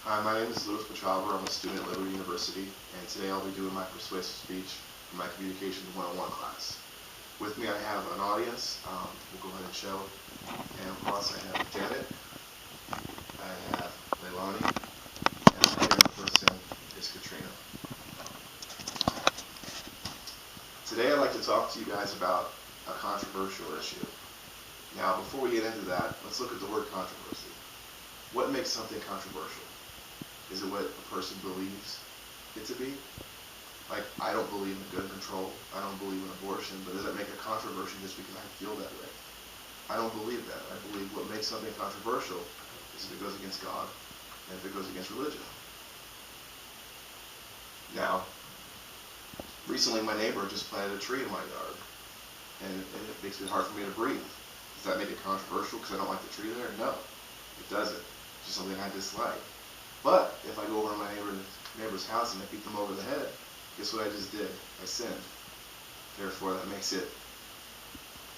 Hi, my name is I'm a student at Liberty University, and today I'll be doing my persuasive speech for my communications 101 class. With me I have an audience. We'll go ahead and show. And of course I have Janet, I have Leilani, and the other person is Katrina. Today I'd like to talk to you guys about a controversial issue. Now, before we get into that, let's look at the word controversy. What makes something controversial? Is it what a person believes it to be? Like, I don't believe in gun control, I don't believe in abortion, but does that make a controversy just because I feel that way? I don't believe that. I believe what makes something controversial is if it goes against God and if it goes against religion. Now, recently my neighbor just planted a tree in my yard, and it makes it hard for me to breathe. Does that make it controversial because I don't like the tree there? No, it doesn't. It's just something I dislike. But if I go over to my neighbor's house and I beat them over the head, guess what I just did? I sinned. Therefore, that makes it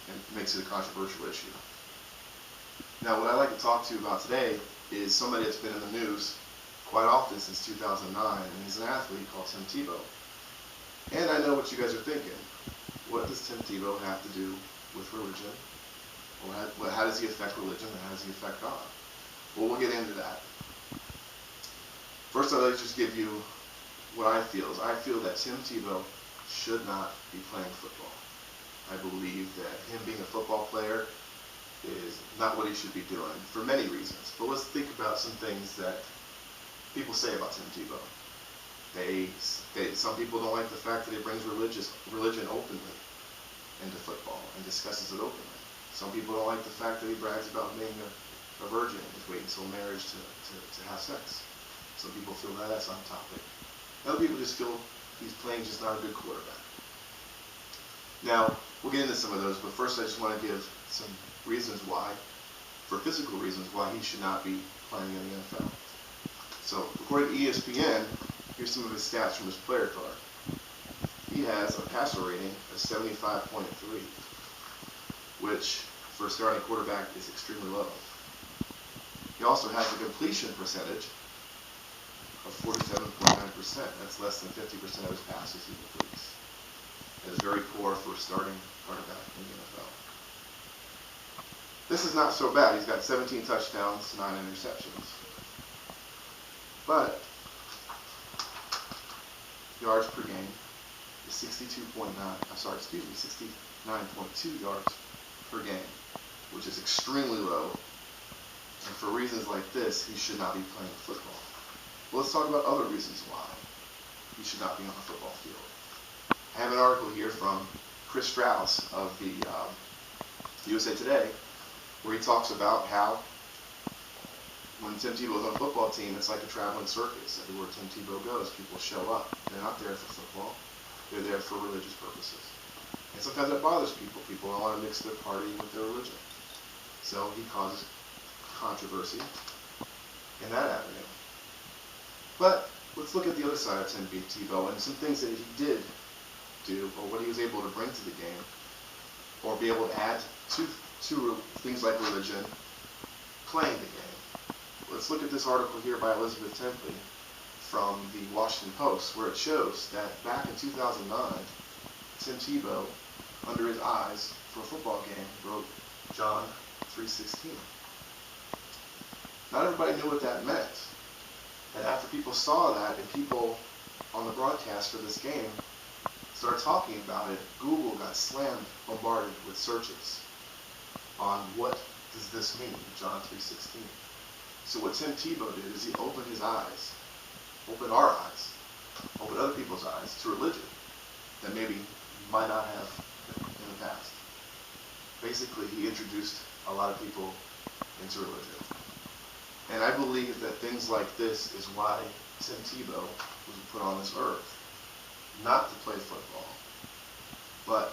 a controversial issue. Now, what I'd like to talk to you about today is somebody that's been in the news quite often since 2009, and he's an athlete called Tim Tebow. And I know what you guys are thinking. What does Tim Tebow have to do with religion? Or how does he affect religion, and how does he affect God? Well, we'll get into that. First, I'd like to just give you what I feel. I feel that Tim Tebow should not be playing football. I believe that him being a football player is not what he should be doing for many reasons. But let's think about some things that people say about Tim Tebow. Some people don't like the fact that he brings religion openly into football and discusses it openly. Some people don't like the fact that he brags about being a virgin and just wait until marriage to have sex. Some people feel that that's on topic. Other people just feel he's playing just not a good quarterback. Now, we'll get into some of those, but first I just want to give some reasons why, for physical reasons, why he should not be playing in the NFL. So, according to ESPN, here's some of his stats from his player card. He has a passer rating of 75.3, which, for a starting quarterback, is extremely low. He also has a completion percentage of 47.9%. That's less than 50% of his passes he completes. That is very poor for a starting quarterback in the NFL. This is not so bad. He's got 17 touchdowns, 9 interceptions. But yards per game is 69.2 yards per game, which is extremely low. And for reasons like this, he should not be playing football. Well, let's talk about other reasons why he should not be on the football field. I have an article here from Chris Strauss of the USA Today, where he talks about how when Tim Tebow is on a football team, it's like a traveling circus. Everywhere Tim Tebow goes, people show up. They're not there for football. They're there for religious purposes. And sometimes that bothers people. People don't want to mix their party with their religion. So he causes controversy in that avenue. But let's look at the other side of Tim Tebow and some things that he did do, or what he was able to bring to the game, or be able to add to things like religion, playing the game. Let's look at this article here by Elizabeth Templey from the Washington Post, where it shows that back in 2009, Tim Tebow, under his eyes for a football game, wrote John 3:16. Not everybody knew what that meant. And after people saw that, and people on the broadcast for this game started talking about it, Google got bombarded with searches on what does this mean, John 3:16. So what Tim Tebow did is he opened his eyes, opened our eyes, opened other people's eyes to religion that maybe might not have in the past. Basically, he introduced a lot of people into religion. And I believe that things like this is why Tim Tebow was put on this earth. Not to play football, but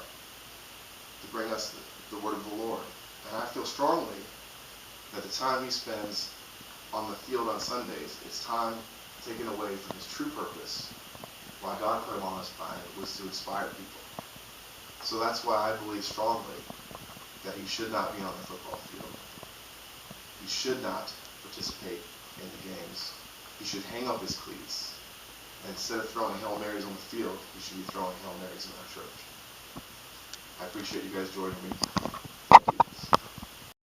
to bring us the word of the Lord. And I feel strongly that the time he spends on the field on Sundays is time taken away from his true purpose. Why God put him on this planet was to inspire people. So that's why I believe strongly that he should not be on the football field. He should not participate in the games he should hang up his cleats. And instead of throwing Hail Marys on the field, he should be throwing Hail Marys in our church. I appreciate you guys joining me.